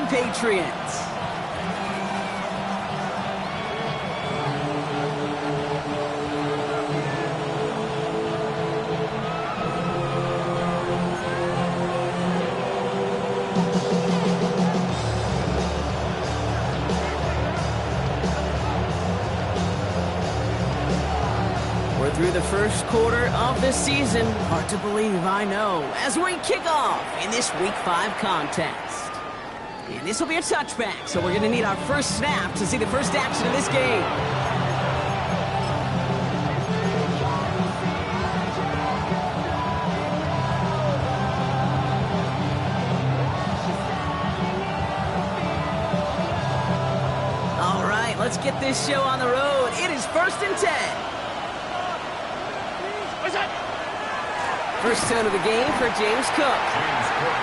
Patriots. We're through the first quarter of the season. Hard to believe, I know, as we kick off in this Week 5 contest. And this will be a touchback, so we're going to need our first snap to see the first action of this game. All right, let's get this show on the road. It is 1st and 10. First down of the game for James Cook.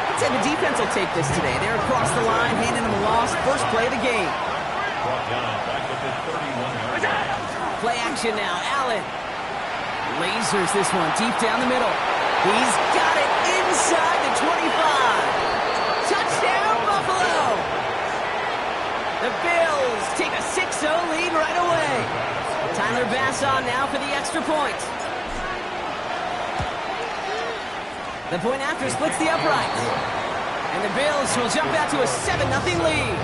Let's say the defense will take this today. They're across the line, handing them a loss. First play of the game. Play action now. Allen lasers this one deep down the middle. He's got it inside the 25. Touchdown, Buffalo. The Bills take a 6-0 lead right away. Tyler Bass on now for the extra point. The point after splits the uprights. And the Bills will jump out to a 7-0 lead.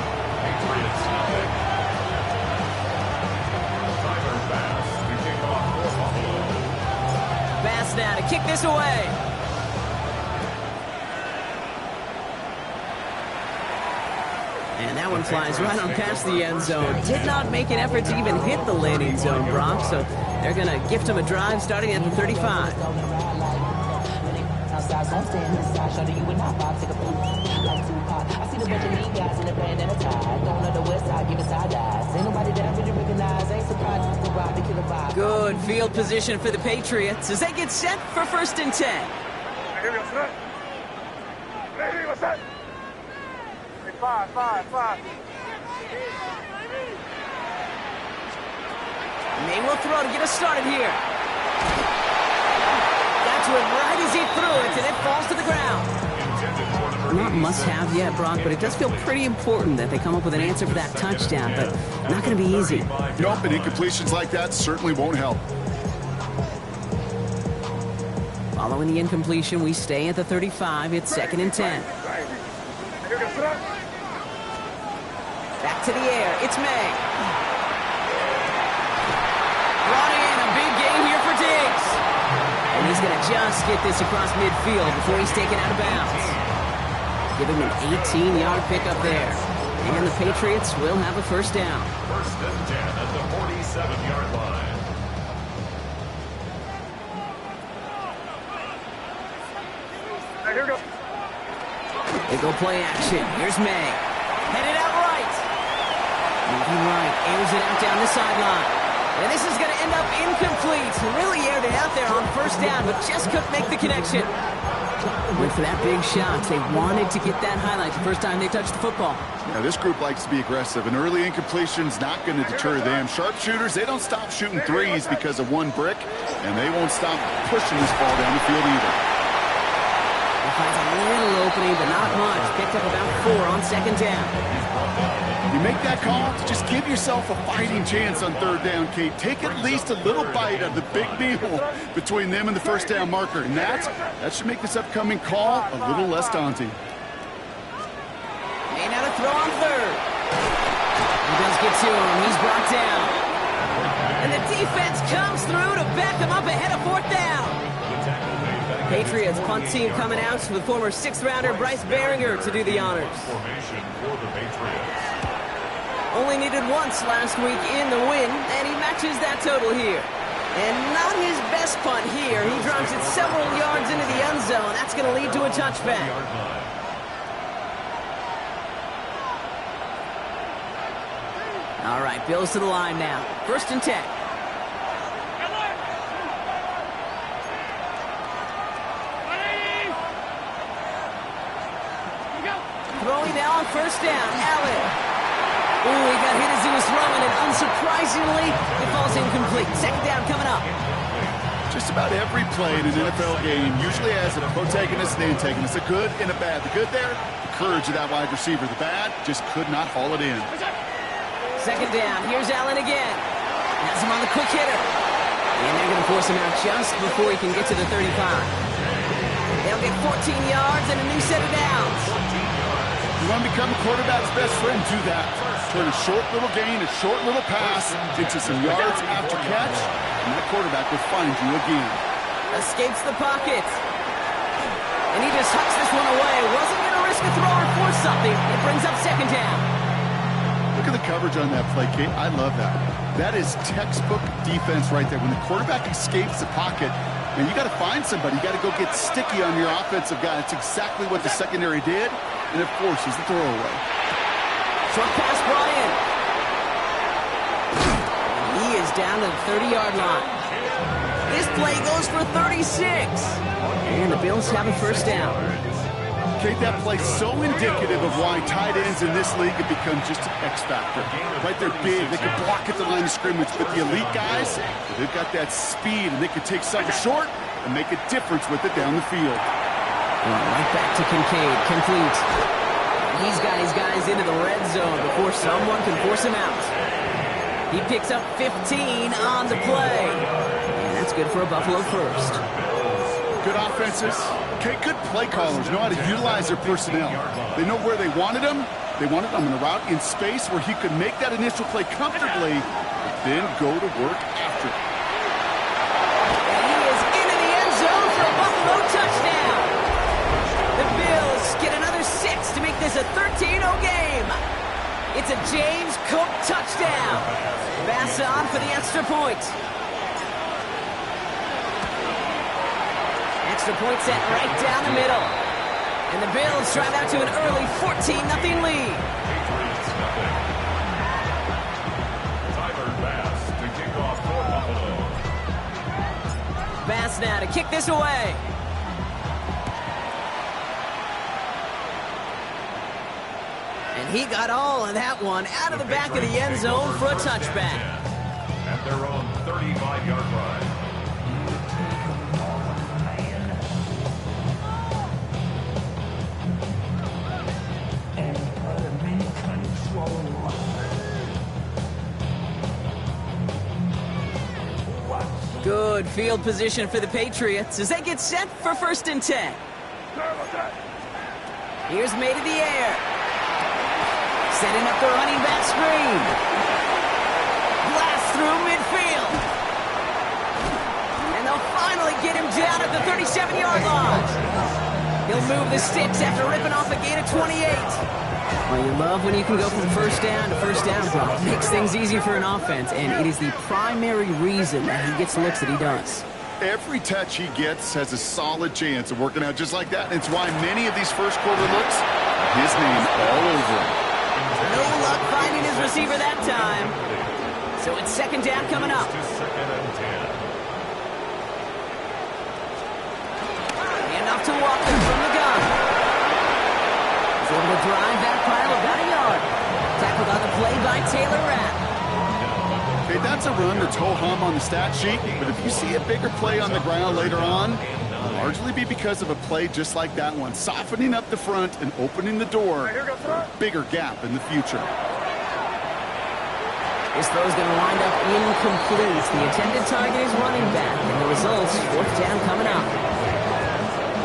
Bass now to kick this away. And that one flies right on past the end zone. Did not make an effort to even hit the landing zone, Brock. So they're going to gift him a drive starting at the 35. Good field position for the Patriots as they get set for 1st and 10. May will throw to get us started here. To it right as he threw it, and it falls to the ground. Not must-have yet, Brock, but it does feel pretty important that they come up with an answer for that touchdown, but not going to be easy. Nope, and incompletions like that certainly won't help. Following the incompletion, we stay at the 35. It's 2nd and 10. Back to the air. It's May. Brought in a big game here for Diggs. And he's going to just get this across midfield before he's taken out of bounds. Give him an 18-yard pickup there. And the Patriots will have a first down. 1st and 10 at the 47-yard line. Here we go. They go play action. Here's May. Headed out right. Moving right. Airs it out down the sideline. And this is going to end up incomplete. Really aired it out there on 1st down, but just couldn't make the connection. Went for that big shot. They wanted to get that highlight the first time they touched the football. Yeah, this group likes to be aggressive. An early incompletion's not going to deter them. Sharpshooters, they don't stop shooting threes because of one brick, and they won't stop pushing this ball down the field either. He finds a little opening, but not much. Picked up about 4 on 2nd down. You make that call, just give yourself a fighting chance on 3rd down, Kate. Take at least a little bite of the big meal between them and the 1st down marker. And that should make this upcoming call a little less daunting. May now to throw on 3rd. He does get to him. He's brought down. And the defense comes through to back him up ahead of 4th down. Patriots punt team coming out with former 6th-rounder Bryce Behringer to do the honors. Formation for the Patriots. Only needed once last week in the win, and he matches that total here. And not his best punt here. He drives it several yards into the end zone. That's going to lead to a touchback. All right, Bills to the line now. 1st and 10. Throwing now on 1st down. Allen. Ooh, he got hit as he was throwing, and unsurprisingly, it falls incomplete. 2nd down coming up. Just about every play in an NFL game usually has a protagonist and antagonist, a good and a bad. The good there, the courage of that wide receiver. The bad, just could not haul it in. Second down. Here's Allen again. Has him on the quick hitter. And they're going to force him out just before he can get to the 35. They'll get 14 yards and a new set of downs. You want to become a quarterback's best friend, do that. Turn a short little gain, a short little pass into some yards after catch, and that quarterback will find you again. Escapes the pocket. And he just hucks this one away. Wasn't going to risk a throw or force something. It brings up second down. Look at the coverage on that play, Kate. I love that. That is textbook defense right there. When the quarterback escapes the pocket, and you got to find somebody. You got to go get sticky on your offensive guy. That's exactly what the secondary did, and it forces the throwaway. Short pass brought in. And he is down to the 30-yard line. This play goes for 36. And the Bills have a first down. Kate, that play so indicative of why tight ends in this league have become just an X factor. Right, they're big, they can block at the line of scrimmage, but the elite guys, they've got that speed, and they can take something short and make a difference with it down the field. Right back to Kincaid, complete. He's got his guys into the red zone before someone can force him out. He picks up 15 on the play. And that's good for a Buffalo first. Good offenses. Okay, good play callers know how to utilize their personnel. They know where they wanted them. They wanted them in a route in space where he could make that initial play comfortably, but then go to work after it. And he is into the end zone for a Buffalo touchdown. The Bills get another 6 to make this a 13-0 game. It's a James Cook touchdown. Bass on for the extra point. Extra point set right down the middle. And the Bills drive out to an early 14-0 lead. Tyler Bass to kick off for Buffalo. Bass now to kick this away. And he got all of that one out of the back of the end zone for a touchback. At their own 35-yard line. Good field position for the Patriots as they get set for 1st and 10. Here's May to the air. Setting up the running back screen. Blast through midfield. And they'll finally get him down at the 37-yard line. He'll move the sticks after ripping off a gain of 28. Well, you love when you can go from first down to first down, bro. It makes things easy for an offense, and it is the primary reason that he gets the looks that he does. Every touch he gets has a solid chance of working out just like that, and it's why many of these first quarter looks have his name all over them. No luck finding his receiver that time. So it's second down coming up. Enough to Walker from the gun. He's able to drive that pile about a yard. Tackled on the play by Taylor Rapp. Okay, that's a run that's ho-hum on the stat sheet, but if you see a bigger play on the ground later on, it'll largely be because of a play just like that one, softening up the front and opening the door for a bigger gap in the future. This throw's going to wind up incomplete. The intended target is running back, and the results, 4th down coming up.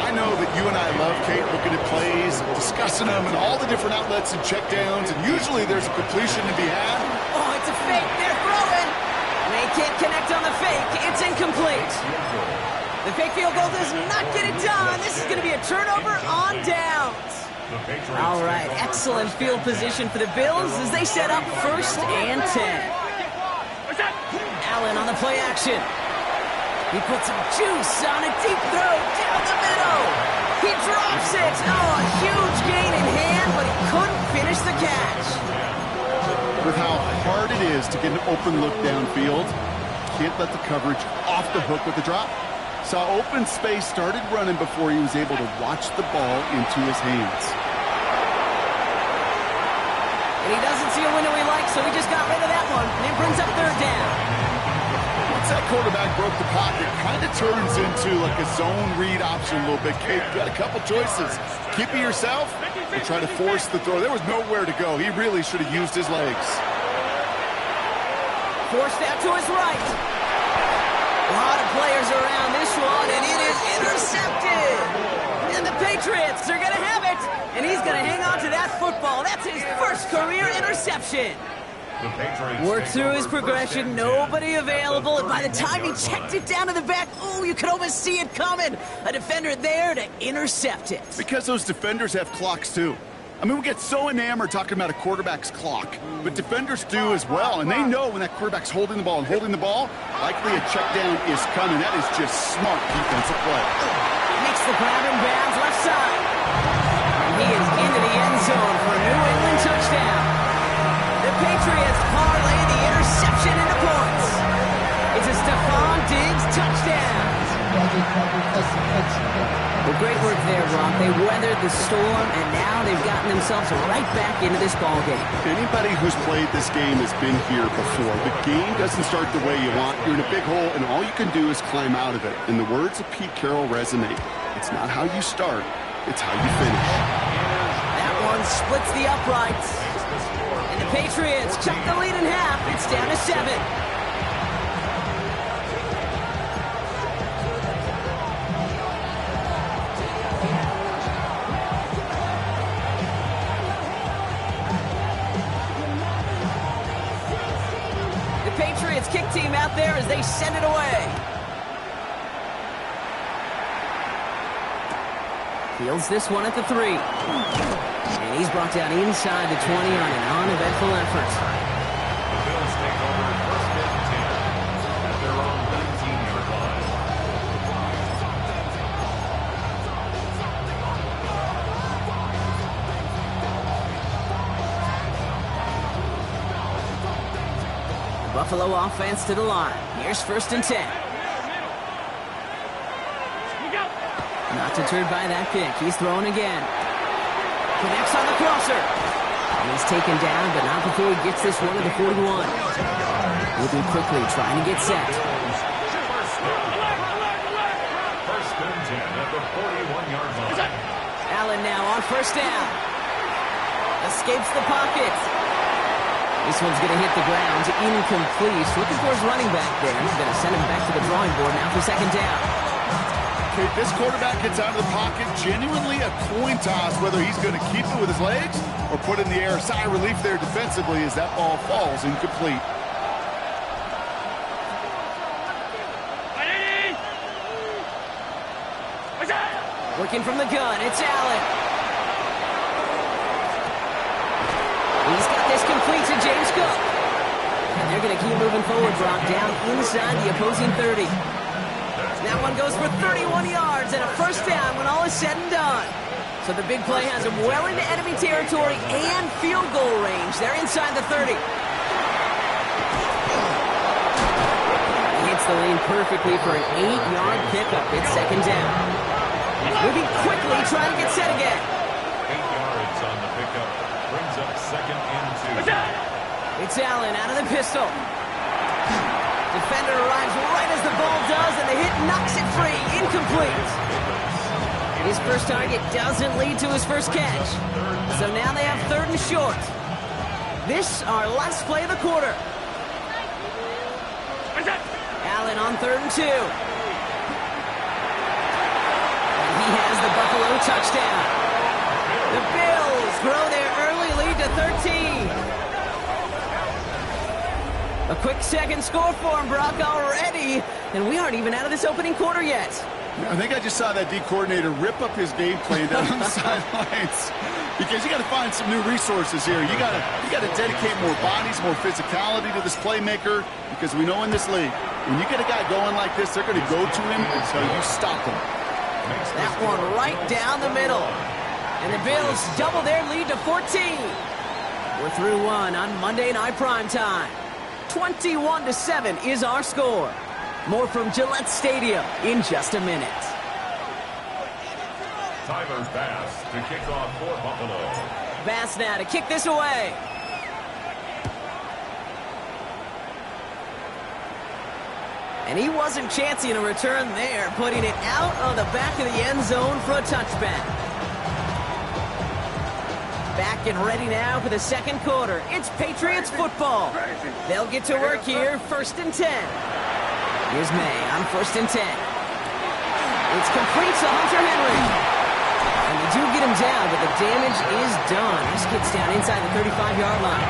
I know that you and I love, Kate, looking at plays, discussing them, and all the different outlets and checkdowns, and usually there's a completion to be had. Oh, it's a fake. They're throwing. And they can't connect on the fake. It's incomplete. The fake field goal does not get it done. This is going to be a turnover on downs. All right, excellent field position for the Bills as they set up 1st and 10. Allen on the play action. He puts some juice on a deep throw down the middle. He drops it. Oh, a huge gain in hand, but he couldn't finish the catch. With how hard it is to get an open look downfield, can't let the coverage off the hook with the drop. Saw open space, started running before he was able to watch the ball into his hands. And he doesn't see a window he likes, so he just got rid of that one. And it brings up 3rd down. Let's once that quarterback broke the pocket, it kind of turns into like a zone read option a little bit. Kate, you got a couple choices. Keep it yourself or try to force the throw. There was nowhere to go. He really should have used his legs. Forced out to his right. A lot of players around this one, and it is intercepted. And the Patriots are going to have it. And he's going to hang on to that football. That's his first career interception. Worked through his progression, nobody available, and by the time he checked it down to the back, oh, you could almost see it coming. A defender there to intercept it. Because those defenders have clocks too. I mean, we get so enamored talking about a quarterback's clock, but defenders do as well, and they know when that quarterback's holding the ball, likely a check down is coming. That is just smart defensive play. Makes the grab and bounds left side. And he is into the end zone for a New England touchdown. The Patriots parlay the interception into points. It's a Stephon Diggs touchdown. Well, great work there, Brock. They weathered the storm, and now they've gotten themselves right back into this ball game. Anybody who's played this game has been here before. The game doesn't start the way you want. You're in a big hole, and all you can do is climb out of it. And the words of Pete Carroll resonate. It's not how you start, it's how you finish. That one splits the uprights. And the Patriots cut the lead in half. It's down to 7. Kick team out there as they send it away. Fields this one at the 3. And he's brought down inside the 20 on an uneventful effort. The Bills take over first and 10 at their own 19-yard line. Buffalo offense to the line. Here's first and 10. Not deterred by that pick. He's throwing again. Connects on the crosser. And he's taken down, but not before he gets this one to the 41. He'll be quickly trying to get set. First and 10 at the 41-yard line. Allen now on first down. Escapes the pocket. This one's going to hit the ground. Incomplete. Looking for his running back there. He's going to send him back to the drawing board now for second down. Okay, this quarterback gets out of the pocket. Genuinely a coin toss whether he's going to keep it with his legs or put it in the air. Sigh of relief there defensively as that ball falls incomplete. Working from the gun. It's Allen. He's got this complete to James Cook. And they're going to keep moving forward, Brock, down inside the opposing 30. That one goes for 31 yards and a first down when all is said and done. So the big play has him well into enemy territory and field goal range. They're inside the 30. He hits the lane perfectly for an 8-yard pickup. It's second down. Moving quickly, trying to get set again. 8 yards on the pickup. Brings up second and 2. It's Allen out of the pistol. Defender arrives right as the ball does, and the hit knocks it free. Incomplete. His first target doesn't lead to his first catch. So now they have third and short. This, our last play of the quarter. Allen on third and 2. And he has the Buffalo touchdown. The Bills grow their early lead to 13. A quick second score for him, Brock, already. And we aren't even out of this opening quarter yet. I think I just saw that D coordinator rip up his game plan down on the sidelines. Because you got to find some new resources here. You got to dedicate more bodies, more physicality to this playmaker. Because we know in this league, when you get a guy going like this, they're going to go to him until you stop him. That one right down the middle. And the Bills double their lead to 14. We're through one on Monday Night Primetime. 21-7 is our score. More from Gillette Stadium in just a minute. Tyler Bass to kick off for Buffalo. Bass now to kick this away. And he wasn't chancing a return there, putting it out on the back of the end zone for a touchback. Back and ready now for the second quarter. It's Patriots football. They'll get to work here, 1st and 10. Here's May on 1st and 10. It's complete to Hunter Henry. And they do get him down, but the damage is done. This gets down inside the 35-yard line.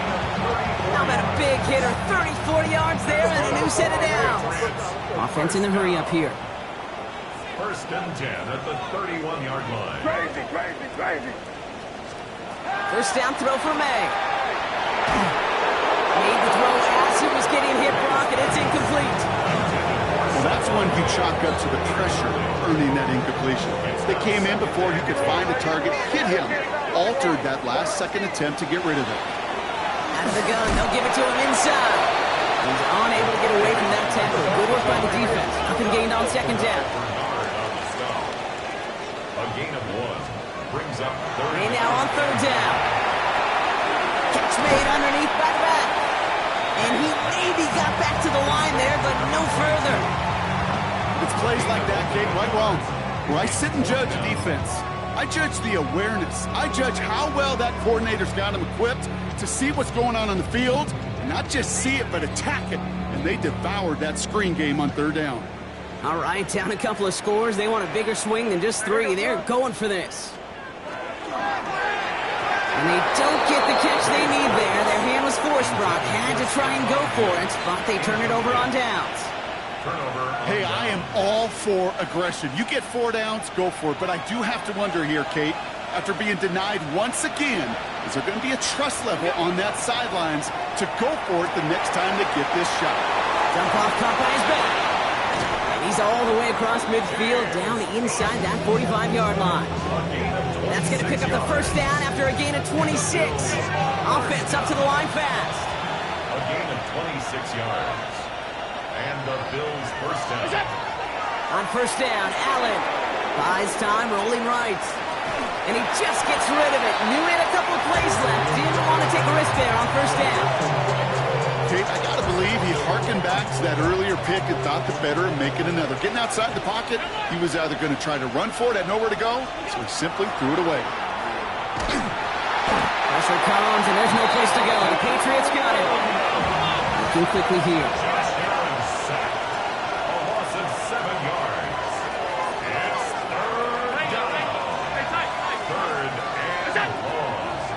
How about a big hitter, 30, 40 yards there, and a new set of downs. Offense in the hurry up here. 1st and 10 at the 31-yard line. Crazy. First down throw for May. Made the throw as he was getting hit, Brock, and it's incomplete. Well, that's one you chalk up to the pressure earning that incompletion. They came in before he could find the target, hit him, altered that last-second attempt to get rid of it. Out of the gun, they'll give it to him inside. He's unable to get away from that tackle. Good work by the defense. Nothing gained on 2nd down. A gain of 1 brings up 30. And now on 3rd down. Catch made underneath by the back. And he maybe got back to the line there, but no further. It's plays like that, Kate, right wrong. Where I sit and judge a defense, I judge the awareness. I judge how well that coordinator's got him equipped to see what's going on the field, and not just see it, but attack it. And they devoured that screen game on 3rd down. All right, down a couple of scores. They want a bigger swing than just 3. They're going for this. And they don't get the catch they need there. Their hand was forced, Brock. Had to try and go for it, but they turn it over on downs. Hey, I am all for aggression. You get 4 downs, go for it. But I do have to wonder here, Kate, after being denied once again, is there going to be a trust level on that sidelines to go for it the next time they get this shot? Dump off caught by his back. And he's all the way across midfield, down inside that 45-yard line. That's going to pick up the 1st down after a gain of 26. Offense up to the line fast. A gain of 26 yards. And the Bills' 1st down. On 1st down, Allen buys time, rolling right. And he just gets rid of it. Knew he had a couple of plays left. Didn't want to take a risk there on 1st down. Kate, I got to believe he harkened back to that earlier pick and thought the better of making another. Getting outside the pocket, he was either going to try to run for it, had nowhere to go, so he simply threw it away. Pressure comes, and there's no place to go. The Patriots got it. Looking quickly here.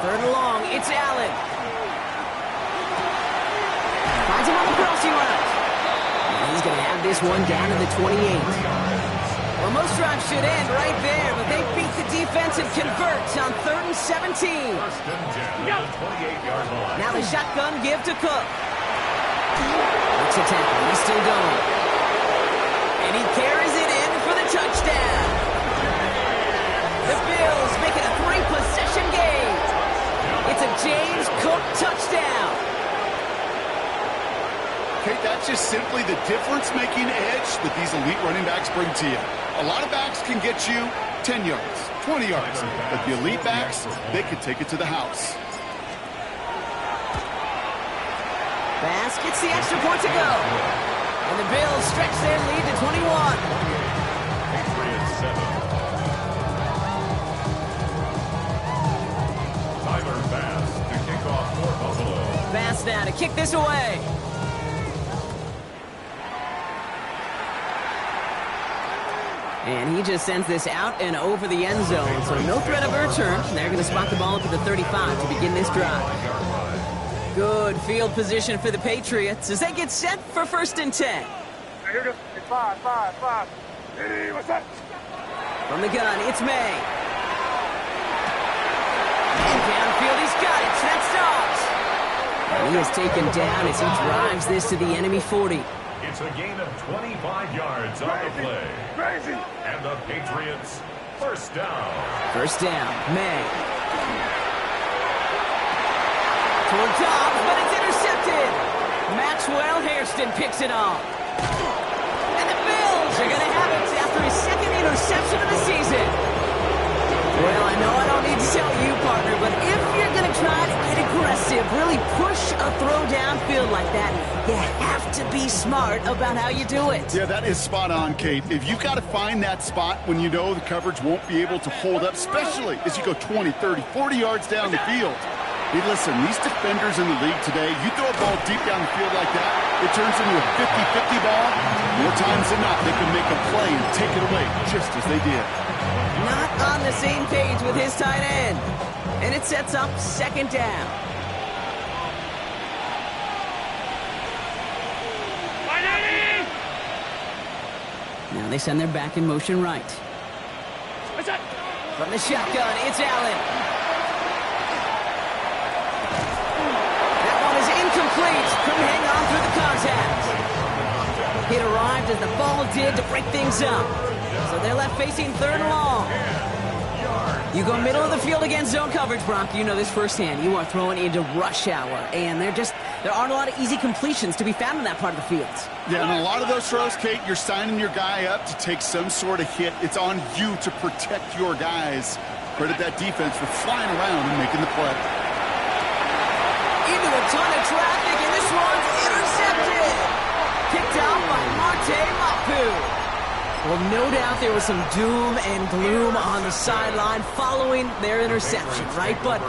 Third and long, it's Allen. Finds him on the crossing route. And he's going to have this one down to the 28. Well, most drives should end right there, but they beat the defense and convert on 3rd and 17. 1st and 10 at the 28-yard line. Now the shotgun give to Cook. Looks a tackle, he's still going. And he carries it in for the touchdown. The Bills make it a 3-possession game. It's a James Cook touchdown. Kate, that's just simply the difference-making edge that these elite running backs bring to you. A lot of backs can get you 10 yards, 20 yards, but the elite backs, they can take it to the house. Bass gets the extra point to go. And the Bills stretch their lead to 21. Patriots 7. Bass to kick off for Buffalo. Bass now to kick this away. And he just sends this out and over the end zone, so no threat of a return. They're going to spot the ball up at the 35 to begin this drive. Good field position for the Patriots as they get set for 1st and 10. It's 5. Hey, what's that? From the gun, it's May. And downfield, he's got it. That's Dobbs. And he is taken down as he drives this to the enemy 40. It's a gain of 25 yards on the play. Crazy. And the Patriots' 1st down. 1st down, May. Toward Dobbs, but it's intercepted. Maxwell Hairston picks it off. And the Bills are going to have it after his 2nd interception of the season. Well, I know I don't need to tell you, partner, but if you're going to try to get aggressive, really push a throw downfield like that, you have to be smart about how you do it. Yeah, that is spot on, Kate. If you've got to find that spot when you know the coverage won't be able to hold up, especially as you go 20, 30, 40 yards down the field. Hey, listen, these defenders in the league today, you throw a ball deep down the field like that, it turns into a 50-50 ball. More times than not, they can make a play and take it away, just as they did. Not on the same page with his tight end. And it sets up second down. Now they send their back in motion right. From the shotgun, it's Allen. That one is incomplete. Couldn't hang on through the contact. It arrived as the ball did to break things up. So they're left facing third and long. You go middle of the field against zone coverage, Brock. You know this firsthand. You are throwing into rush hour, and there aren't a lot of easy completions to be found in that part of the field. Yeah, and a lot of those throws, Kate, you're signing your guy up to take some sort of hit. It's on you to protect your guys. Credit that defense for flying around and making the play. Into a ton of traffic, and this one's intercepted. Picked out by Monte Mapu. Well, no doubt there was some doom and gloom on the sideline following their interception, right? But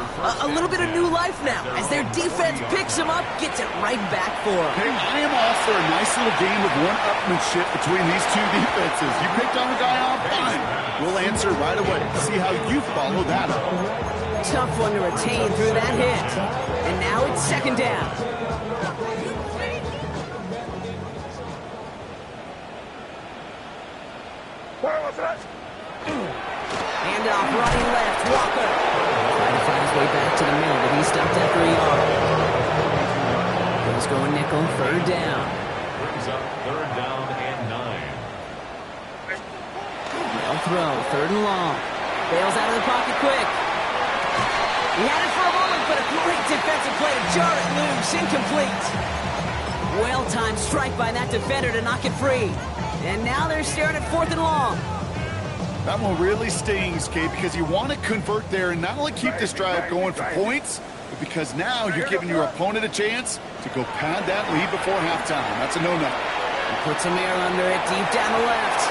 a little bit of new life now as their defense picks them up, gets it right back for them. Hey, I am all for a nice little game of one-upmanship between these two defenses. You picked on a guy off, fine. We'll answer right away. See how you follow that up. Tough one to retain through that hit. And now it's second down. Handoff running left, Walker. Trying to find his way back to the middle, but he stopped after a yard. Bills going nickel, third down. Brings up third down and 9. They'll throw, third and long. Bails out of the pocket quick. He had it for a moment, but a great defensive play to jar it loose, incomplete. Well-timed strike by that defender to knock it free. And now they're staring at fourth and long. That one really stings, Kate, because you want to convert there and not only keep this drive going for points, but because now you're giving your opponent a chance to go pad that lead before halftime. That's a no-no. He puts some air under it deep down the left.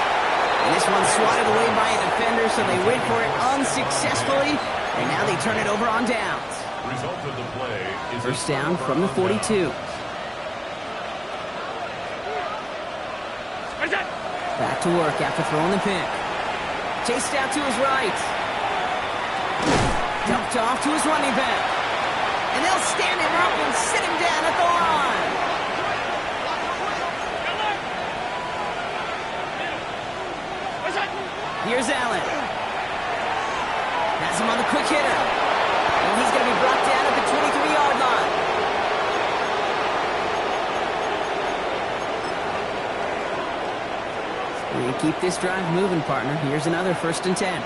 And this one's swatted away by a defender, so they wait for it unsuccessfully. And now they turn it over on downs. Result of the play is first down from the 42. Back to work after throwing the pick. Chased out to his right. Dumped off to his running back. And they'll stand him up and sit him down at the line. Here's Allen. Has him on the quick hitter. And he's going to be brought down at the 23-yard line. We keep this drive moving, partner. Here's another first and 10.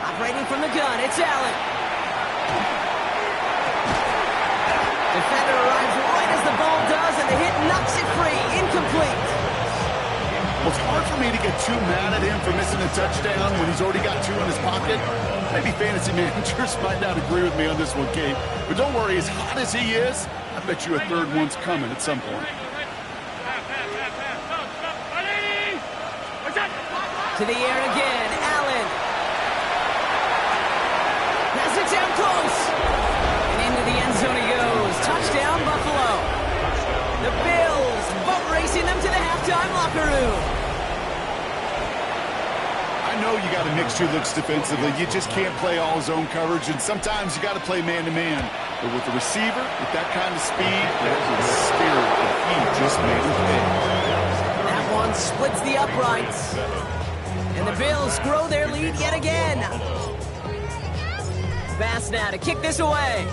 Operating from the gun, it's Allen. Defender arrives right as the ball does, and the hit knocks it free. Incomplete. Well, it's hard for me to get too mad at him for missing a touchdown when he's already got two in his pocket. Maybe fantasy managers might not agree with me on this one, Gabe. But don't worry, as hot as he is, I bet you a third one's coming at some point. To the air again, Allen. Has it down close. And into the end zone he goes. Touchdown, Buffalo. The Bills boat racing them to the halftime locker room. I know you got to mix your looks defensively. You just can't play all zone coverage, and sometimes you got to play man-to-man. But with the receiver, with that kind of speed, that is scary if he just made it big. That one splits the uprights. And the Bills grow their lead yet again. Fast now to kick this away.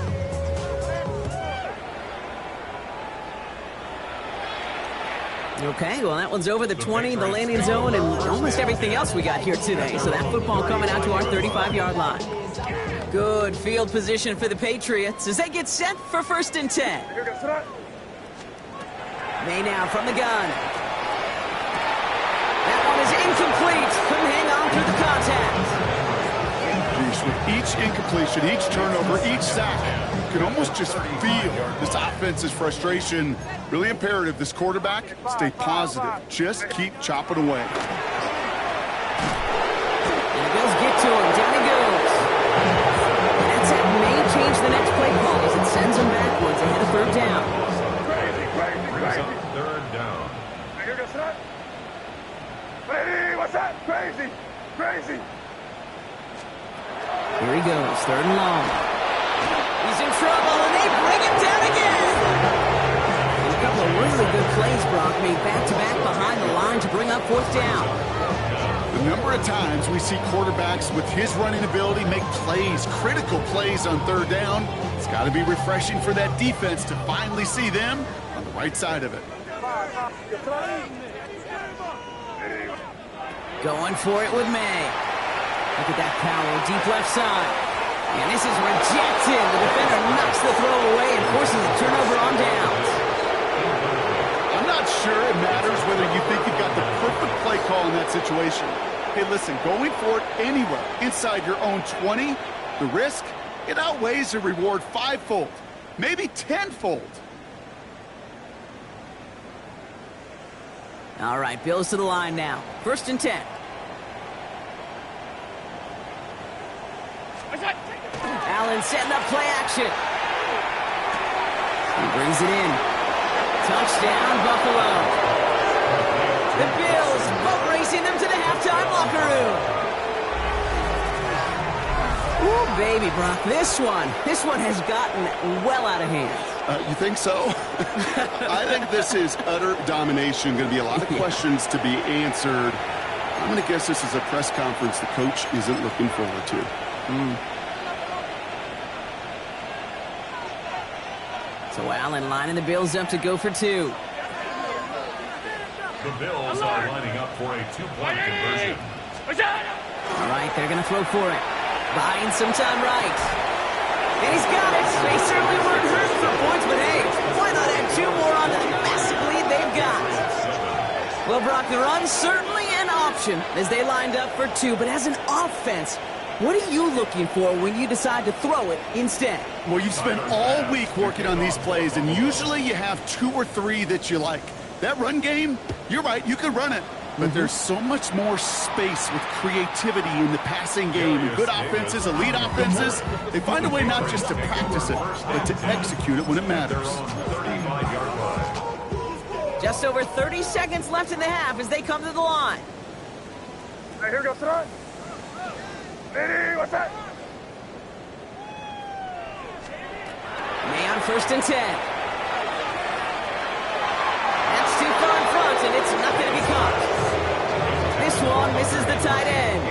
Okay, well, that one's over the 20, the landing zone, and almost everything else we got here today. So that football coming out to our 35-yard line. Good field position for the Patriots as they get set for first and 10. May now from the gun. That one is incomplete. Couldn't hang on through the contact. unleashed with each incompletion, each turnover, each sack. You can almost just feel this offense's frustration. Really imperative this quarterback stay positive. Just keep chopping away. And the Bills get to him. Down he goes. And that sack may change the next play call as it sends him backwards ahead of third down. Crazy, crazy, Brings crazy. up third down. Here goes that. Hey, what's that? Crazy, crazy. Here he goes, third and long. He's in trouble, and they bring him down again. And a couple of really good plays, Brock, made back-to-back behind the line to bring up fourth down. The number of times we see quarterbacks with his running ability make plays, critical plays on third down. It's got to be refreshing for that defense to finally see them on the right side of it. Going for it with May. Look at that power, deep left side. And this is rejected. The defender knocks the throw away and forces a turnover on downs. I'm not sure it matters whether you think you've got the perfect play call in that situation. Hey, listen, going for it anywhere inside your own 20, the risk, it outweighs the reward fivefold, maybe tenfold. All right, Bills to the line now. First and 10. Allen setting up play action. He brings it in. Touchdown, Buffalo. The Bills boat racing them to the halftime locker room. Ooh, baby, Brock, this one has gotten well out of hand. You think so? I think this is utter domination. Going to be a lot of questions to be answered. I'm going to guess this is a press conference the coach isn't looking forward to. So Allen lining the Bills up to go for two. The Bills are lining up for a two-point conversion. All right, they're going to throw for it. Buying some time right. And he's got it. They certainly weren't hurt for points, but hey, why not add two more on to the massive lead they've got? Well, Brock, the run's certainly an option as they lined up for two, but as an offense, what are you looking for when you decide to throw it instead? Well, you've spent all week working on these plays, and usually you have two or three that you like. That run game, you're right, you could run it. But there's so much more space with creativity in the passing game. And good offenses, elite offenses, they find a way not just to practice it, but to execute it when it matters. Just over 30 seconds left in the half as they come to the line. Hey, here goes that. Hey, what's that? May on first and 10. That's too far in front, and it's not going to be caught. This one misses the tight end.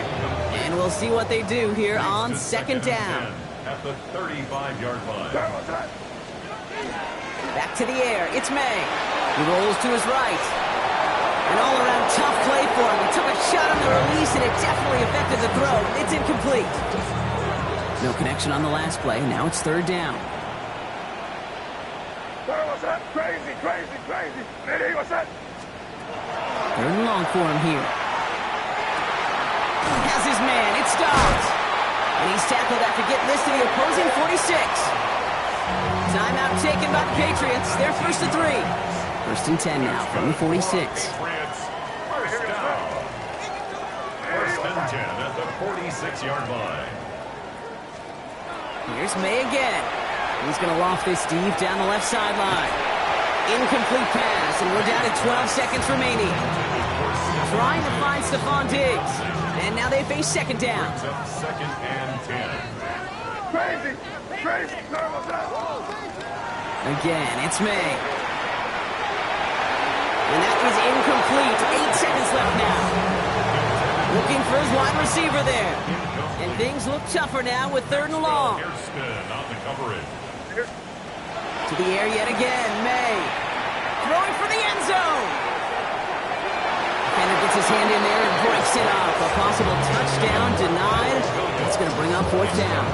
And we'll see what they do here on second down. At the 35-yard line. Back to the air. It's May. He rolls to his right. An all-around tough play for him. He took a shot on the release, and it definitely affected the throw. It's incomplete. No connection on the last play. Now it's third down. What's that? Crazy, crazy, crazy. Hey, what's that? Third and long for him here. Has his man. It stops. And he's tackled after getting this to the opposing 46. Timeout taken by the Patriots. They're first and 3. First and 10 now from the 46. First down. First and 10 at the 46-yard line. Here's May again. He's going to loft this deep down the left sideline. Incomplete pass, and we're down to 12 seconds remaining. Trying to find Stephon Diggs. And now they face second down. Second and 10. Crazy, crazy. What's that? Again, it's May. And that was incomplete. 8 seconds left now. Looking for his wide receiver there. And things look tougher now with third and long. On the coverage. To the air yet again, May. Throwing for the end zone. Defender gets his hand in there and breaks it up. A possible touchdown denied. It's going to bring up fourth down.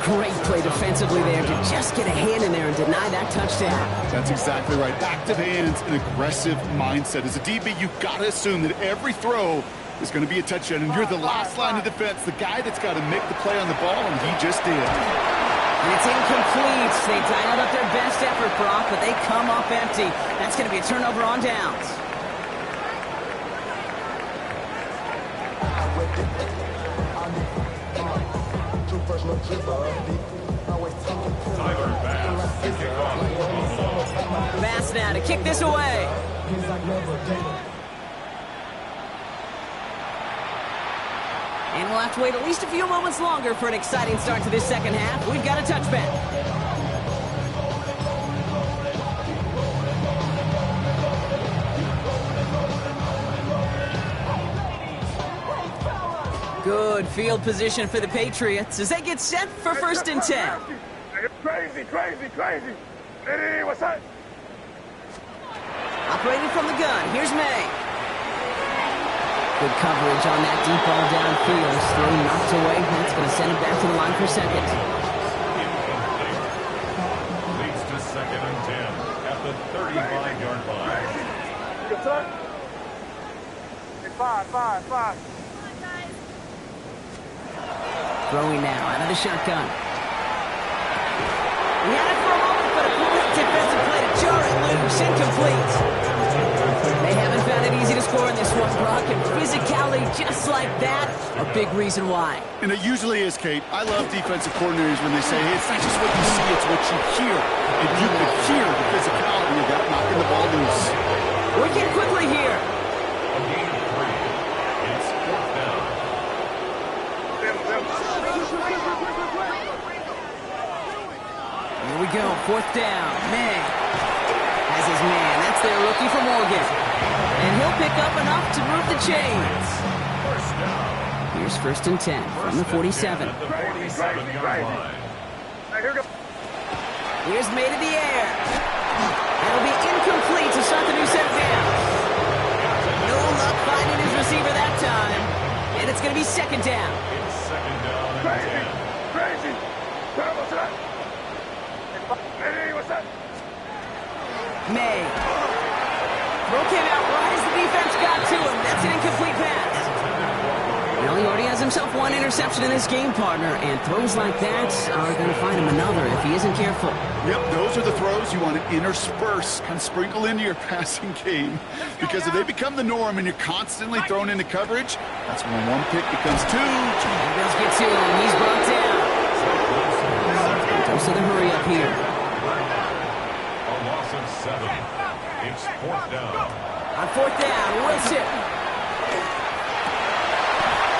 Great play defensively there to just get a hand in there and deny that touchdown. That's exactly right. Active hands and aggressive mindset. As a DB, you've got to assume that every throw There's going to be a touchdown, and you're the last line of defense, the guy that's got to make the play on the ball, and he just did. And it's incomplete. They dialed up their best effort, Brock, but they come up empty. That's going to be a turnover on downs. Bass now to kick this away. And we'll have to wait at least a few moments longer for an exciting start to this second half. We've got a touchback. Good field position for the Patriots as they get set for 1st and 10. Crazy, crazy, crazy. Hey, what's that? Operating from the gun, here's May. Good coverage on that deep ball downfield. Still knocked away. That's going to send him back to the line for second. Leads to 2nd and 10 at the 35-yard line. Good son. Hey, five. Throwing now out of the shotgun. He had it for a moment, but a quick defensive play to jar it loose. Incomplete. They haven't found it easy to score in this one, Brock, and physicality just like that, a big reason why. And it usually is, Kate. I love defensive coordinators when they say, hey, it's not just what you see, it's what you hear. And you can hear the physicality of that knocking the ball loose. Working quickly here. A gain of 3. It's 4th down. Here we go, 4th down. May has his man. That's their rookie from Oregon. And he'll pick up enough to move the chains. Here's 1st and 10 from the 47. At the 47-yard line. Here we go. Here's May to the air. That'll be incomplete to start the new set down. No luck finding his receiver that time. And it's going to be 2nd down. It's 2nd down and Crazy, 10. crazy. What's that? Hey, what's that? May. Throw came out right as the defense got to him. That's an incomplete pass. Well, he already has himself one interception in this game, partner, and throws like that are going to find him another if he isn't careful. Yep, those are the throws you want to intersperse, kind of sprinkle into your passing game. Because if they become the norm and you're constantly thrown into coverage, that's when one pick becomes 2. And Bills get to him. He's brought down. Goes to the hurry up here. A loss of 7. It's 4th down. On 4th down, Wilson.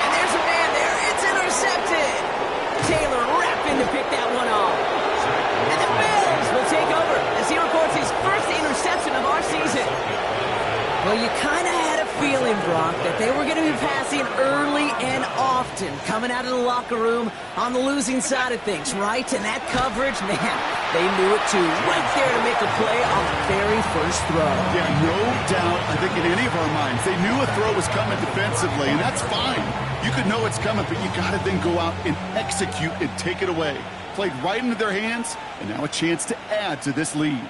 And there's a man there. It's intercepted. Taylor rapping to pick that one off. And the Bills will take over as he records his first interception of our season. Well, you kind of had a feeling, Brock, that they were going to be passing early and often, coming out of the locker room on the losing side of things, right? And that coverage, man, they knew it too. Right there to make the play on the very first throw. Yeah, no doubt. I think in any of our minds, they knew a throw was coming defensively, and that's fine. You could know it's coming, but you got to then go out and execute and take it away. Played right into their hands, and now a chance to add to this lead.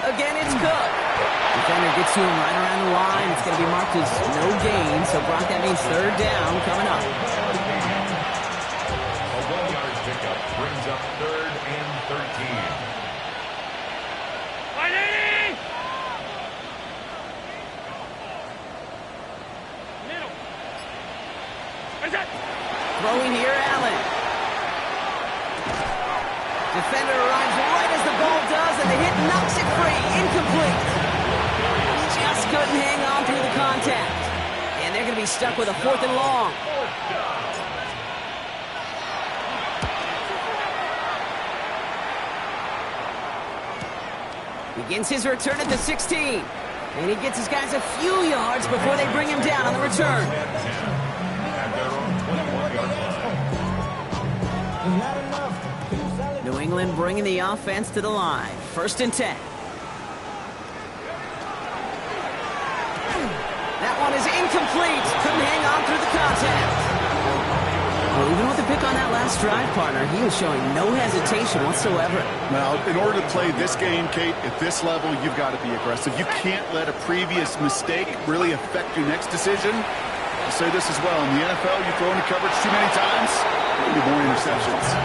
Again, it's Cook. Defender gets to him right around the line. It's going to be marked as no gain. So, Brock, that means 3rd down coming up. A 1-yard pickup brings up 3rd and 13. Throwing here, Allen. Defender arrives right as the ball does, and the hit knocks it free. Incomplete. Just couldn't hang on through the contact. And they're going to be stuck with a 4th and long. Begins his return at the 16. And he gets his guys a few yards before they bring him down on the return. At their own 21-yard line. New England bringing the offense to the line. 1st and 10. That one is incomplete. Couldn't hang on through the contact. Well, even with the pick on that last drive, partner, he was showing no hesitation whatsoever. Well, in order to play this game, Kate, at this level, you've got to be aggressive. You can't let a previous mistake really affect your next decision. I'll say this as well. In the NFL, you throw into coverage too many times, there'll be more interceptions.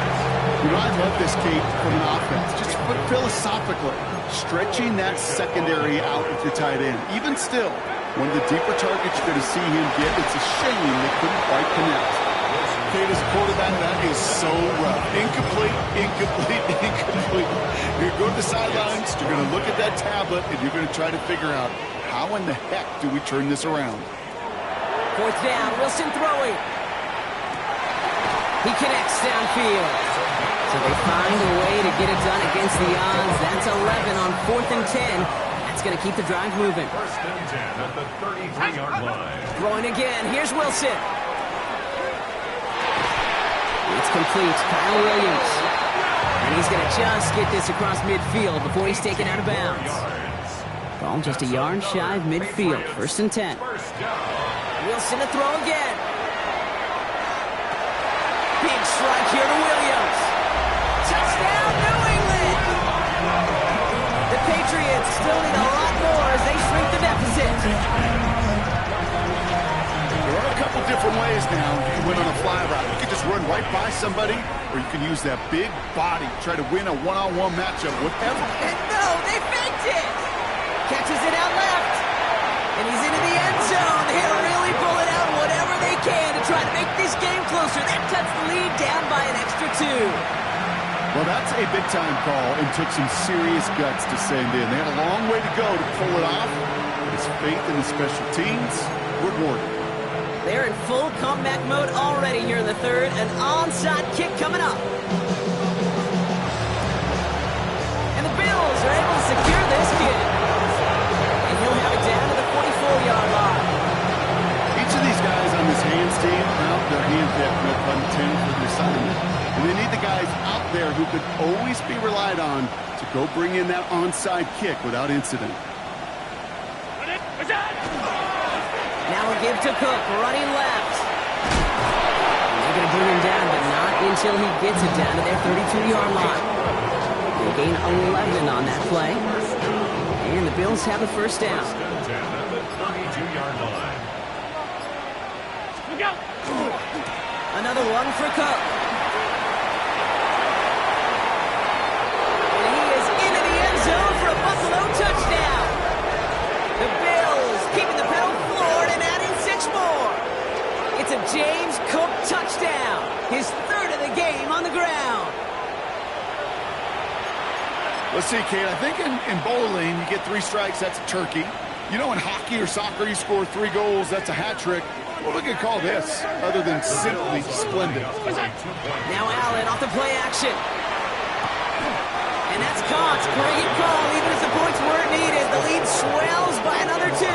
You know, I love this, Kate, from an offense. Just philosophically, stretching that secondary out with your tight end. Even still, one of the deeper targets you're going to see him get, it's a shame they couldn't quite connect. Kate, as a quarterback, that is so rough. Incomplete, incomplete, incomplete. You're going to go to the sidelines, you're going to look at that tablet, and you're going to try to figure out how in the heck do we turn this around. 4th down, Wilson throwing. He connects downfield. So they find a way to get it done against the odds. That's 11 on 4th and 10. That's going to keep the drive moving. 1st and 10 at the 33-yard line. Throwing again. Here's Wilson. It's complete. Kyle Williams. And he's going to just get this across midfield before he's taken out of bounds. Ball just a yard shy of midfield. 1st and 10. Wilson to throw again. Big strike here to Williams. Touchdown, New England! The Patriots still need a lot more as they shrink the deficit. There are a couple different ways now you can win on a fly route. You can just run right by somebody, or you can use that big body, try to win a one-on-one matchup, whatever. And no, they faked it! Catches it out left. And he's into the end zone. They'll really pull it out whatever they can to try to make this game closer. That cuts the lead down by an extra 2. Well, that's a big-time call and took some serious guts to send in. They had a long way to go to pull it off, but his faith in the special teams rewarded. They're in full comeback mode already here in the 3rd. An onside kick coming up. And the Bills are able to secure this kick. And he'll have it down to the 44-yard line. Each of these guys on this hands team, well, they're hand-picked, no pun intended for the assignment. And they need the guys out there who could always be relied on to go bring in that onside kick without incident. Now a give to Cook, running left. And they're going to bring him down, but not until he gets it down to their 32-yard line. They gain 11 on that play. And the Bills have a 1st down. 1st and 10 at the 32-yard line. Another one for Cook. And he is into the end zone for a Buffalo touchdown. The Bills keeping the pedal floored and adding 6 more. It's a James Cook touchdown. His 3rd of the game on the ground. Let's see, Kate, I think in bowling, you get 3 strikes, that's a turkey. You know, in hockey or soccer, you score 3 goals, that's a hat trick. What we could call this, other than simply splendid? Now Allen off the play action. And that's caught. Great call, even as the points weren't needed. The lead swells by another 2.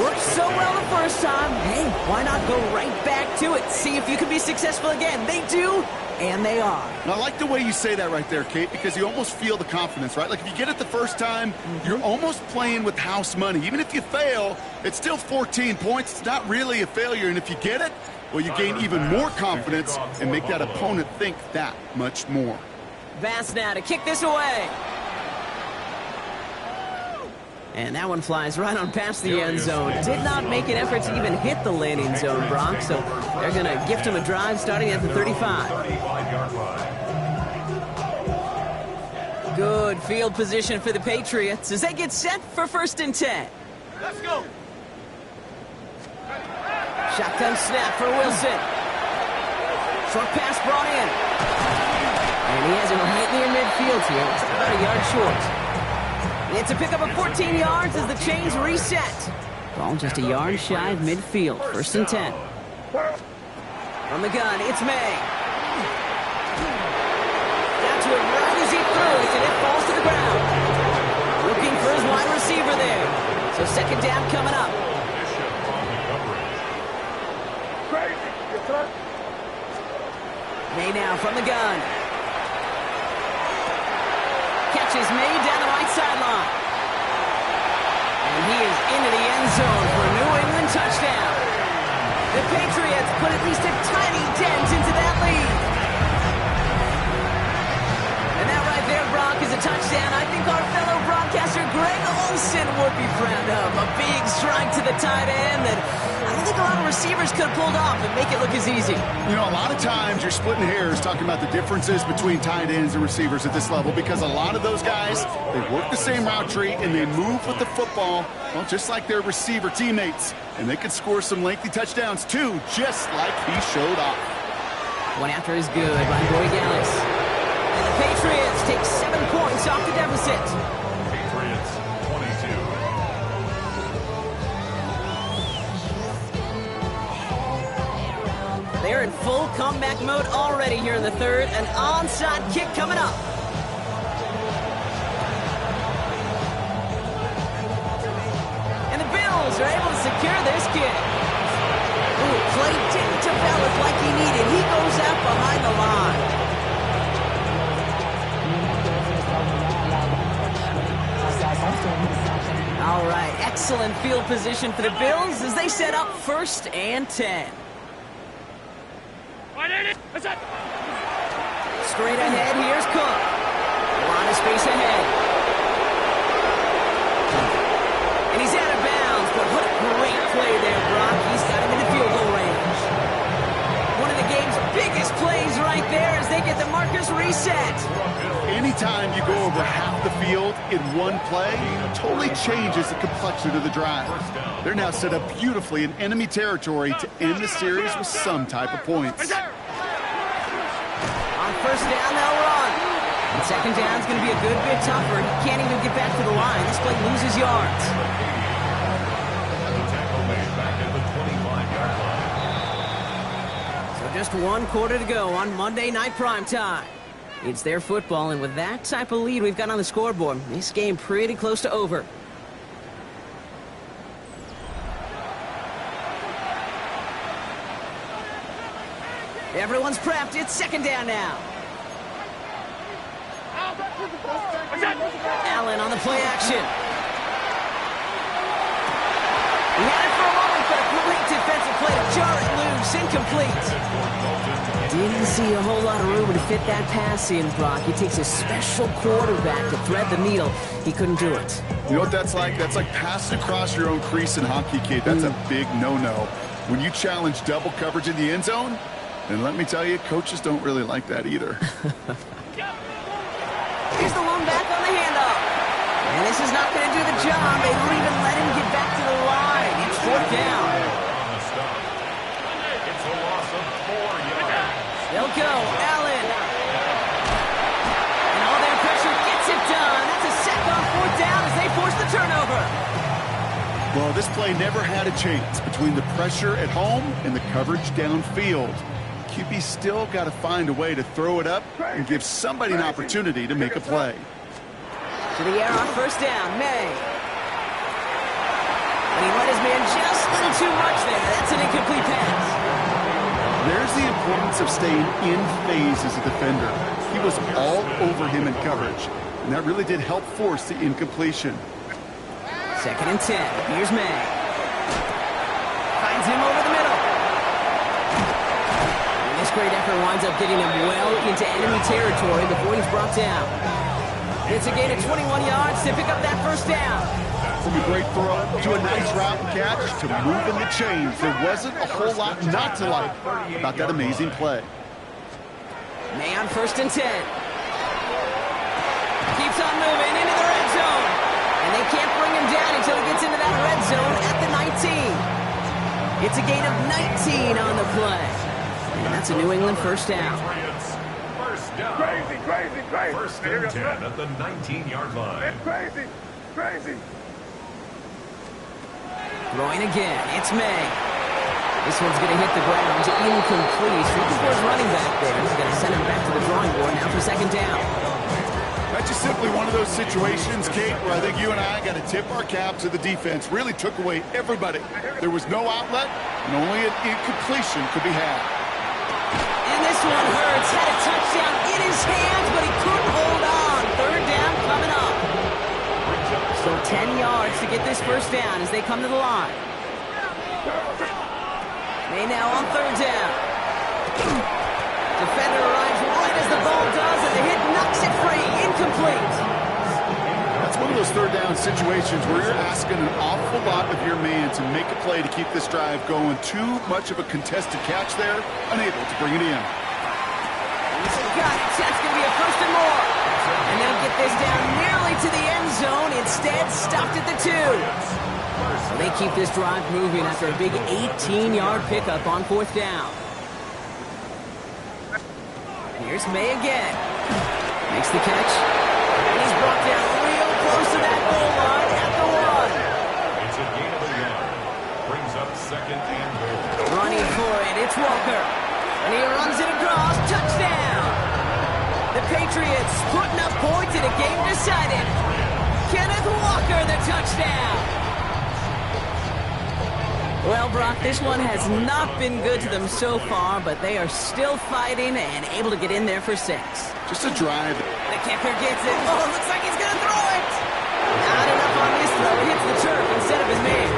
Worked so well the first time. Hey, why not go right back to it? See if you can be successful again. They do, and they are. And I like the way you say that right there, Kate, because you almost feel the confidence, right? Like if you get it the first time, you're almost playing with house money. Even if you fail, it's still 14 points. It's not really a failure. And if you get it, well, you gain even more confidence and make that opponent think that much more. Bass now to kick this away. And that one flies right on past the end zone. Did not make an effort to even hit the landing zone, Brock. So they're going to gift him a drive starting at the 35. 35-yard line. Good field position for the Patriots as they get set for 1st and 10. Let's go. Shotgun snap for Wilson. Short pass brought in. And he has it right near midfield here. It's about a yard short. It's a pickup of 14 yards as the chains reset. Ball just a yard shy of midfield. 1st and 10. From the gun, it's May. Down to it right as he throws, and it falls to the ground. Looking for his wide receiver there. So 2nd down coming up. May now from the gun. Catch is made down the right sideline. And he is into the end zone for a New England touchdown. The Patriots put at least a tiny Greg Olsen would be proud of. A big strike to the tight end that I don't think a lot of receivers could have pulled off and make it look as easy. You know, a lot of times you're splitting hairs talking about the differences between tight ends and receivers at this level because a lot of those guys, they work the same route tree and they move with the football, well, just like their receiver teammates. And they can score some lengthy touchdowns, too, just like he showed off. One after is good by Boy Gallis. And the Patriots take 7 points off the deficit. Patriots 22. They're in full comeback mode already here in the third. An onside kick coming up. And the Bills are able to secure this kick. Ooh, play didn't develop like he needed. He goes out behind the line. All right, excellent field position for the Bills as they set up 1st and 10. Straight ahead, here's Cook. A lot of space ahead. And he's out of bounds, but what a great play there, Brock. He's got him in the field goal range. One of the game's biggest plays right there as they get the markers reset. Anytime you go over half the field in one play, it totally changes the complexion of the drive. They're now set up beautifully in enemy territory to end the series with some type of points. On 1st down, they'll run. And 2nd down's going to be a good bit tougher. He can't even get back to the line. This play loses yards. Tackle made back at the 25-yard line. So just 1 quarter to go on Monday Night Primetime. It's their football, and with that type of lead we've got on the scoreboard, this game pretty close to over. Everyone's prepped. It's 2nd down now. Allen on the play action. He had it for a moment, but a great defensive play to jar it loose. Incomplete. Didn't see a whole lot of room to fit that pass in, Brock. It takes a special quarterback to thread the needle. He couldn't do it. You know what that's like? That's like passing across your own crease in hockey, kid. That's a big no-no. When you challenge double coverage in the end zone, and let me tell you, coaches don't really like that either. Here's the one back on the handoff. And this is not going to do the job. They don't even let him get back to the line. It's 4th down. On the stop. It's a loss of 4 yards. They'll go. Allen. And all their pressure gets it done. That's a sack on 4th down as they force the turnover. Well, this play never had a chance between the pressure at home and the coverage downfield. QB still got to find a way to throw it up and give somebody an opportunity to make a play. To the air on 1st down, May. And he let his man just a little too much there. That's an incomplete pass. There's the importance of staying in phase as a defender. He was all over him in coverage, and that really did help force the incompletion. 2nd and 10. Here's May. Finds him over the middle. And this great effort winds up getting him well into enemy territory before he's brought down. It's a gain of 21 yards to pick up that 1st down. From a great throw to a nice route and catch to moving the chains, there wasn't a whole lot not to like about that amazing play. May on 1st and 10. Keeps on moving into the red zone. And they can't bring him down until he gets into that red zone at the 19. It's a gain of 19 on the play. And that's a New England 1st down. Patriots, 1st down. Crazy, crazy, crazy. 1st and 10 at the 19-yard line. It's crazy, crazy. Throwing again. It's May. This one's going to hit the ground. Incomplete. Looking for his running back there. He's going to send him back to the drawing board now for 2nd down. That's just simply one of those situations, Kate, where I think you and I got to tip our cap to the defense. Really took away everybody. There was no outlet, and only an incompletion could be had. And this one hurts. Had a touchdown in his hands, but he couldn't hold on. 3rd down coming up. So 10 yards to get this 1st down as they come to the line. May now on 3rd down. Defender arrives right as the ball does, and the hit knocks it free. Incomplete. it's one of those third down situations where you're asking an awful lot of your man to make a play to keep this drive going. Too much of a contested catch there, unable to bring it in. He's got it. That's going to be a first and more. And they'll get this down nearly to the end zone. Instead, stopped at the 2. Well, they keep this drive moving after a big 18-yard pickup on 4th down. Here's May again. Makes the catch. And he's brought down real close to that goal line at the 1. It's a gain of a yard. Brings up 2nd and goal. Running for it, it's Walker. And he runs it across. Touchdown! The Patriots putting up points in a game decided. Kenneth Walker, the touchdown! Well, Brock, this one has not been good to them so far, but they are still fighting and able to get in there for 6. Just a drive. The kicker gets it. Oh, looks like he's going to throw it! Not enough on this throw. It hits the turf instead of his man.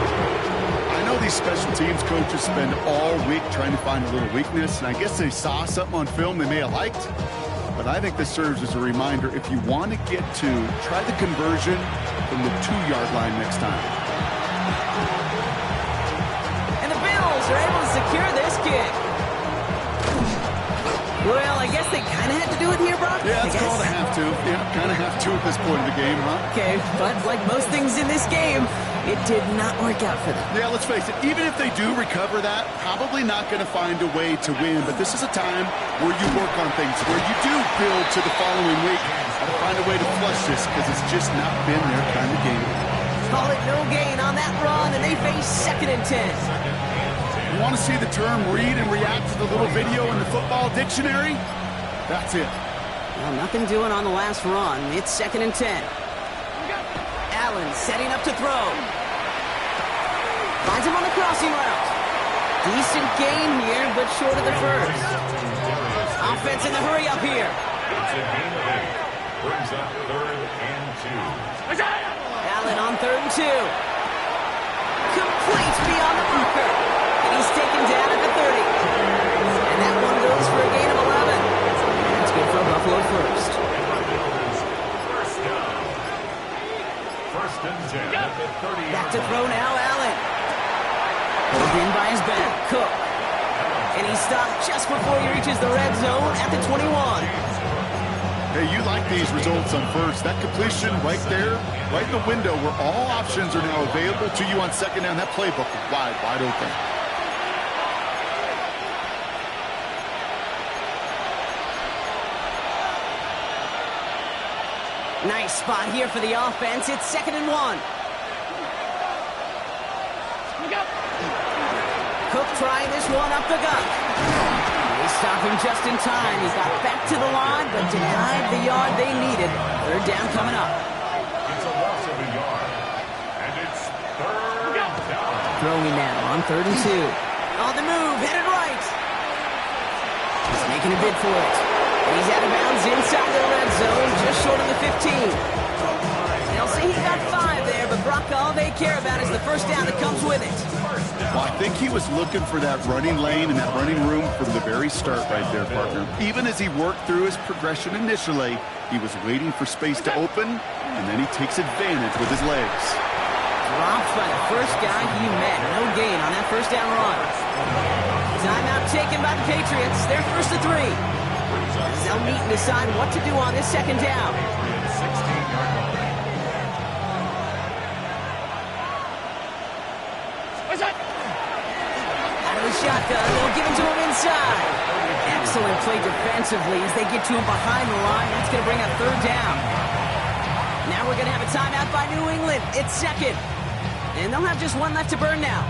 I know these special teams coaches spend all week trying to find a little weakness, and I guess they saw something on film they may have liked. But I think this serves as a reminder, if you want to get to, try the conversion from the 2-yard line next time. And the Bills are able to secure this kick. Well, I guess they kind of had to do it here, Brock. Yeah, it's called a have to. Yeah, kind of have to at this point in the game, huh? Okay, but like most things in this game, it did not work out for them. Yeah, let's face it, even if they do recover that, probably not going to find a way to win. But this is a time where you work on things, where you do build to the following week. Got to find a way to flush this because it's just not been their kind of game. Call it no gain on that run, and they face 2nd and 10. You want to see the term read and react to the little video in the football dictionary? That's it. Well, nothing doing on the last run. It's 2nd and 10. Allen setting up to throw. Finds him on the crossing route. Decent gain here, but short of the first. Offense in the hurry up here. It's a gain of 8. Brings up 3rd and 2. Allen on 3rd and 2. Complete beyond the marker. And he's taken down at the 30. And that one goes for a gain of 11. That's good for a Buffalo first. First down. 1st and 10 at the 30. Back to throw now, Allen. Pulled in by his back, Cook. And he stopped just before he reaches the red zone at the 21. Hey, you like these results on first. That completion right there, right in the window where all options are now available to you on 2nd down. That playbook is wide open. Nice spot here for the offense. It's 2nd and 1. Cook trying this one up the gut. They stop him just in time. He got back to the line, but denied the yard they needed. 3rd down coming up. It's a loss of a yard. And it's 3rd down. Throwing now on 3rd and 2. On the move, headed right. He's making a bid for it. And he's out of bounds inside the red zone, just short of the 15. They'll say he got 5 there, but Brock, all they care about is the first down that comes with it. Well, I think he was looking for that running lane and that running room from the very start right there, partner. Even as he worked through his progression initially, he was waiting for space to open, and then he takes advantage with his legs. Dropped by the first guy he met. No gain on that first down run. Timeout taken by the Patriots. They're 1st to 3. They'll meet and decide what to do on this 2nd down. 16-yard line. Out of the shotgun, they'll give it to him inside. Excellent play defensively as they get to him behind the line. That's going to bring up 3rd down. Now we're going to have a timeout by New England. It's 2nd. And they'll have just one left to burn now.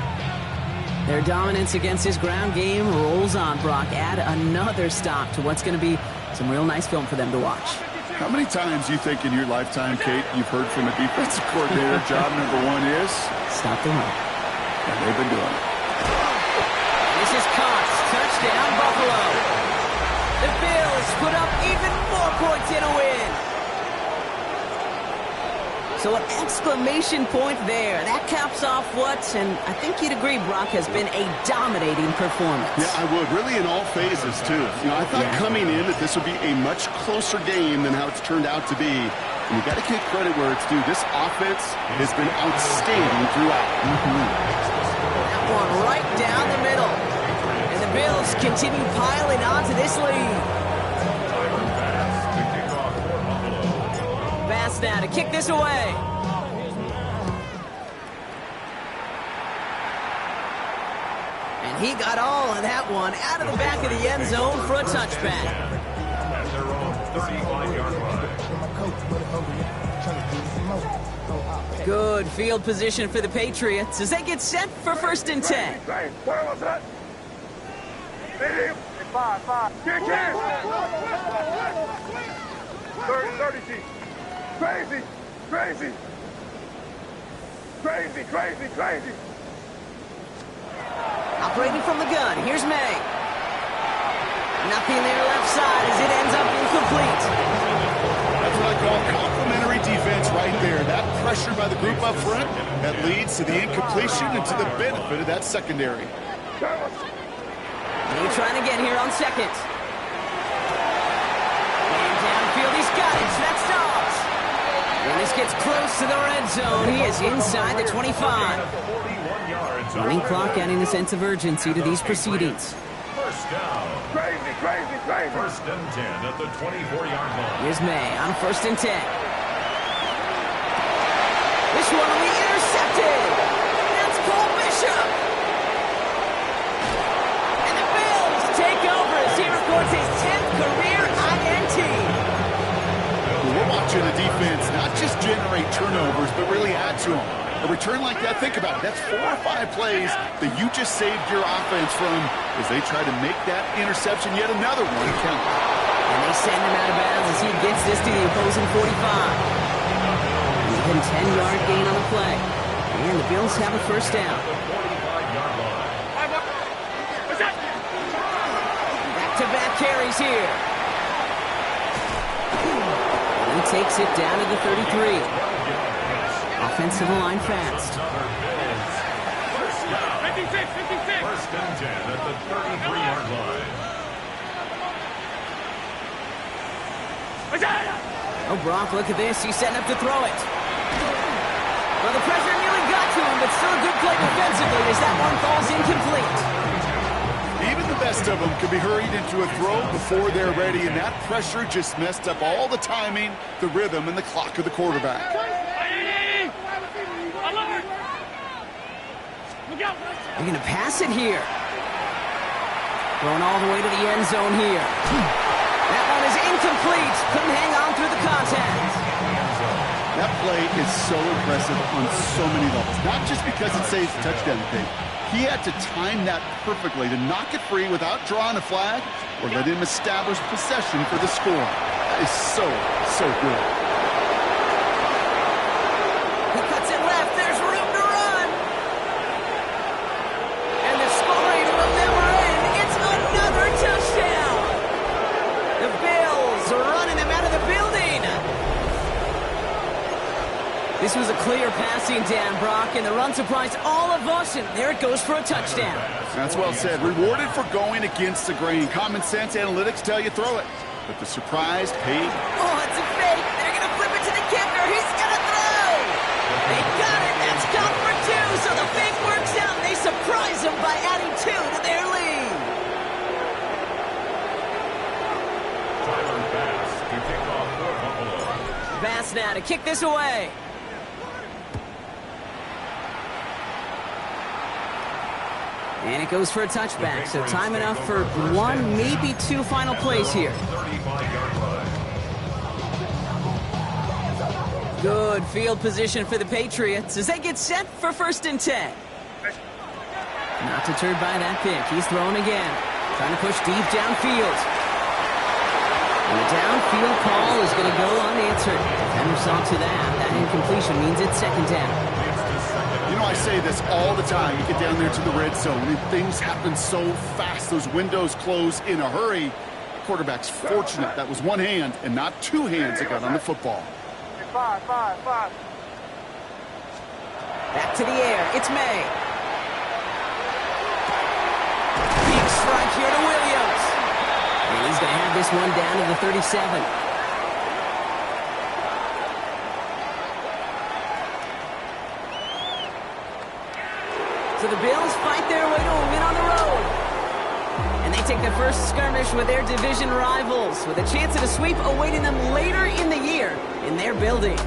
Their dominance against his ground game rolls on, Brock. Add another stop to what's going to be some real nice film for them to watch. How many times do you think in your lifetime, Kate, you've heard from a defensive coordinator, job number 1 is? Stop the run. And they've been doing it. This is Cox. Touchdown, Buffalo. The Bills put up even more points in a win. So an exclamation point there. That caps off what, and I think you'd agree, Brock, has been a dominating performance. Yeah, I would. Really in all phases, too. You know, I thought coming in that this would be a much closer game than how it's turned out to be. And you got to give credit where it's due. This offense has been outstanding throughout. That one right down the middle. And the Bills continue piling onto this lead. Bass now to kick this away. And he got all of that one out of the back of the end zone for a touchback. At their own 35-yard line. Good field position for the Patriots as they get set for 1st and 10. What's that? 5. Kick it! 30 feet. Crazy. Operating from the gun, here's May. Nothing there left side as it ends up incomplete. That's what I call complimentary defense right there. That pressure by the group up front, that leads to the incompletion and to the benefit of that secondary. May trying again here on 2nd. And downfield, he's got it. That's Dobbs. When this gets close to the red zone, he is inside the 25. Running clock adding a sense of urgency to these proceedings. First down. Crazy. 1st and 10 at the 24-yard line. Here's May on 1st and 10. This one will be intercepted. That's Cole Bishop. And the Bills take over as he records his 10th career INT. We're watching the defense not just generate turnovers, but really add to them. A return like that, think about it, that's 4 or 5 plays that you just saved your offense from as they try to make that interception yet another one count. And they send him out of bounds as he gets this to the opposing 45. Even 10-yard gain on the play. And the Bills have a 1st down. Back-to-back carries here. And he takes it down to the 33. Offensive line fast. 1st and 10 at the 33-yard line. Oh, Brock, look at this. He's setting up to throw it. Well, the pressure nearly got to him, but still a good play defensively as that one falls incomplete. Even the best of them could be hurried into a throw before they're ready, and that pressure just messed up all the timing, the rhythm, and the clock of the quarterback. They're going to pass it here. Going all the way to the end zone here. That one is incomplete. Couldn't hang on through the contact. That play is so impressive on so many levels. Not just because it saves a touchdown thing. He had to time that perfectly to knock it free without drawing a flag or let him establish possession for the score. That is so good. He cuts it left. There's room to run. And the scoring will never end. It's another touchdown. The Bills are running him out of the building. This was a clear passing down, Brock, and the run surprised all of us, and there it goes for a touchdown. That's well said. Rewarded for going against the grain. Common sense analytics tell you throw it. But the surprise paid. Oh, it's a fake. They're going to flip it to the kicker. He's going to throw. They got it. That's count for 2. So the fake works out. They surprise them by adding 2 to their lead. Bass to kick off for Buffalo. Bass now to kick this away. And it goes for a touchback, so time enough for 1, maybe 2 final plays here. 35-yard line. Good field position for the Patriots as they get set for 1st and 10. Not deterred by that pick. He's throwing again. Trying to push deep downfield. And the downfield call is going to go unanswered. Defender saw to that. That incompletion means it's 2nd down. You know, I say this all the time. You get down there to the red zone, and things happen so fast. Those windows close in a hurry. The quarterback's fortunate that was one hand and not 2 hands that got on the football. 5. Back to the air. It's May. Big strike here to Williams. And he's going to have this one down to the 37. So the Bills fight their way to a win on the road. And they take the first skirmish with their division rivals, with a chance at a sweep awaiting them later in the year in their building.